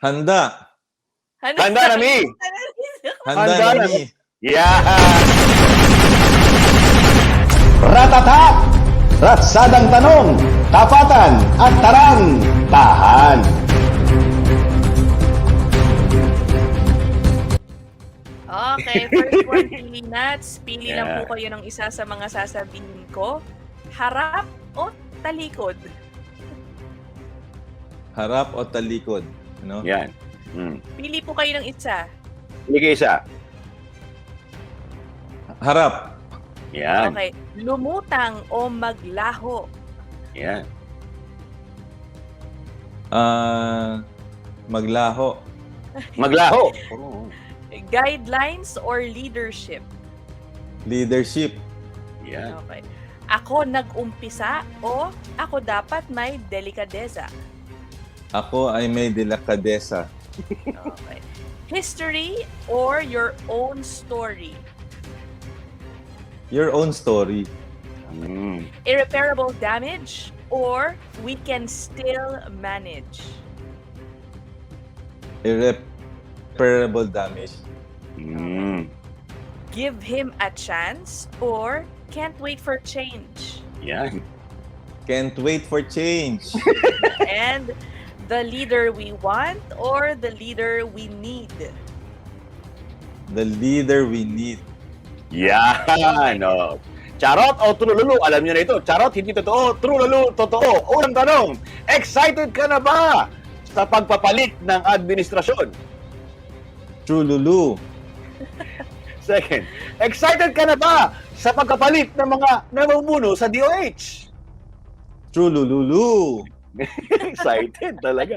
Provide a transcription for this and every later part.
Handa. Handa na, Mi. Handa Handa na na. mi. Yeah. Ratatak! Ratsadang tanong, tapatan at tarang, tahan. Okay, first one, pili nuts. Pili lang Yeah. po kayo ng isa sa mga sasabihin ko. Harap o talikod? Harap o talikod? Ano? Yan. Pili po kayo ng isa. Sige isa. Harap. Yan. Okay. Lumutang o maglaho? Yan. Maglaho. Maglaho. Guidelines or leadership? Leadership. Yan. Okay. Ako nag-umpisa o ako dapat may delikadeza? Ako ay may delikadesa. Okay. History or your own story? Your own story. Irreparable damage or we can still manage? Irreparable damage. Give him a chance or can't wait for change? Yan. Can't wait for change. And the leader we want or the leader we need? The leader we need. Yan. Oh. Charot o trululu? Alam niyo na ito. Charot, hindi totoo. Trululu, totoo. Unang tanong, excited ka na ba sa pagpapalit ng administrasyon? Trululu. Second, excited ka na ba sa pagpapalit ng mga namumuno sa DOH? Trululu. Excited talaga.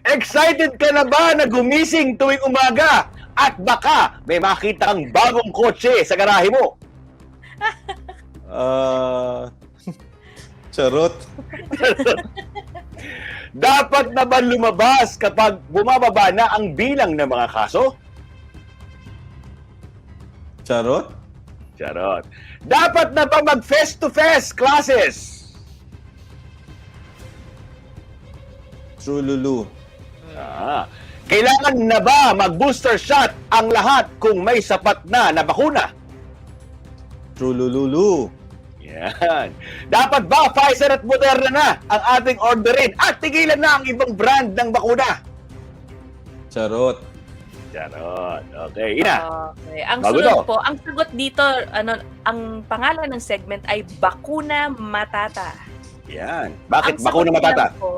Excited ka na ba na gumising tuwing umaga at baka may makita kang bagong kotse sa garahe mo? Charot. Dapat na ba lumabas kapag bumababa na ang bilang ng mga kaso? Charot. Charot. Dapat na ba mag face-to-face classes? Trululu. Kailangan na ba mag-booster shot ang lahat kung may sapat na bakuna? Trululu. Yan. Dapat ba Pfizer at Moderna na ang ating orderin at tigilan na ang ibang brand ng bakuna? Charot. Charot. Okay, Ina. Okay. Ang Bago sunod to. po, ang sagot dito, ang pangalan ng segment ay Bakuna Matata. Yan. Bakit Ang bakuna sagot matata? niyan po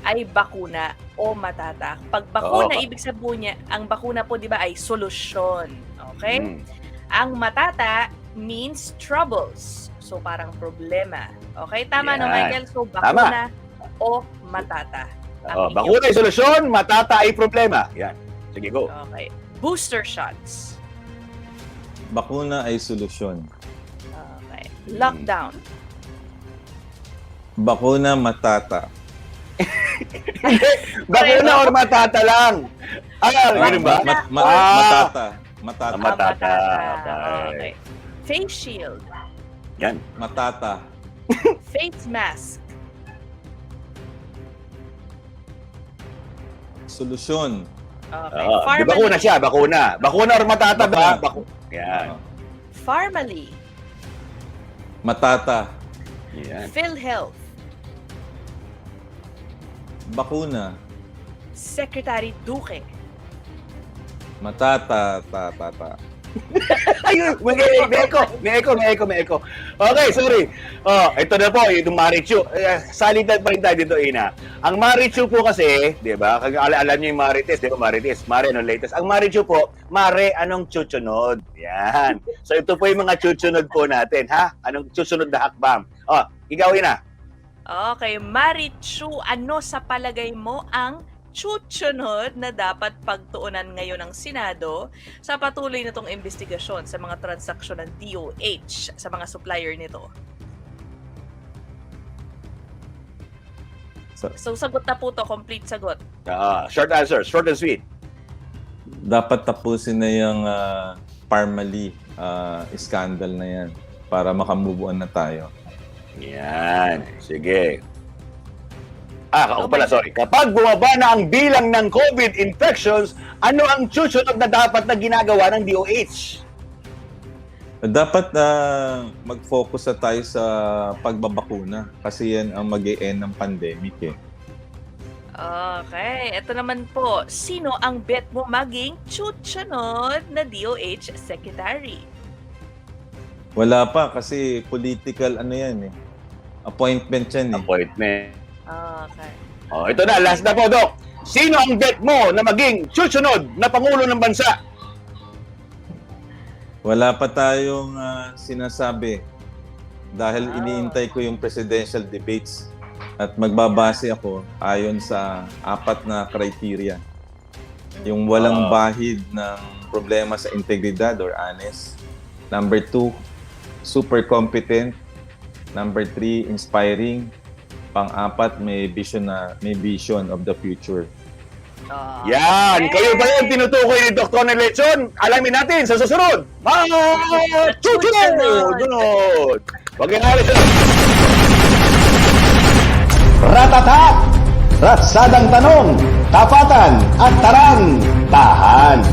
ay bakuna o matata. Pag bakuna, Oo. ibig sabihin niya, ang bakuna po, di ba, ay solusyon. Okay? Mm. Ang matata means troubles. So, parang problema. Okay? Tama, no, Yan. Michael? So, bakuna o matata. Oh, Ang bakuna ay solusyon, matata ay problema. Yan. Sige, go. Okay. Booster shots. Bakuna ay solusyon. Okay. Lockdown. Bakuna matata. Bakuna or matata lang? Ganun ba? Matata. Matata. Matata. Okay. Face shield. Yan. Matata. Face mask. Solusyon. Okay. Di bakuna siya, bakuna. Bakuna or matata ba? Yan. Farmally. Matata. Yan. PhilHealth. Bakuna. Secretary Duque. Matata. Ta. Ayun, may echo. Okay, sorry. Ito na po, yung Marichu. Salitan pa rin tayo dito, Ina. Ang Marichu po kasi, di ba? Alam niyo yung Marites, di ba? Marites. Mare, anong latest? Ang Marichu po, Mare, anong chuchunod? Yan. So, ito po yung mga chuchunod po natin, ha? Anong chuchunod na hakbang? Ikaw, Ina. Okay. Marichu, ano sa palagay mo ang susunod na dapat pagtuunan ngayon ng Senado sa patuloy na itong investigasyon sa mga transaksyon ng DOH sa mga supplier nito? So, sagot na po to. Complete sagot. Short answer, short and sweet. Dapat tapusin na yung Parmali scandal na yan para makamubuan na tayo. Yan. Sige. Ako pala, sorry. Kapag bumaba na ang bilang ng COVID infections, ano ang susunod na dapat na ginagawa ng DOH? Dapat mag-focus na tayo sa pagbabakuna kasi yan ang mag-e-end ng pandemic eh. Okay, ito naman po. Sino ang bet mo maging susunod na DOH Secretary? Wala pa kasi political ano yan eh. Appointment yan eh. Appointment. Okay. Ito na, last na po, Doc. Sino ang bet mo na maging susunod na Pangulo ng Bansa? Wala pa tayong sinasabi dahil iniintay ko yung presidential debates at magbabase ako ayon sa 4 na criteria. Yung walang bahid ng problema sa integridad or honest. Number 2, super competent. Number 3, inspiring. Pang-4, may vision of the future. Yan! Kayo ba yung tinutukoy ni Dr. Nelson? Alamin natin sa susunod. Mga susunod! Huwag yung alis. Ratata! Ratsadang tanong, tapatan at tarang, tahan.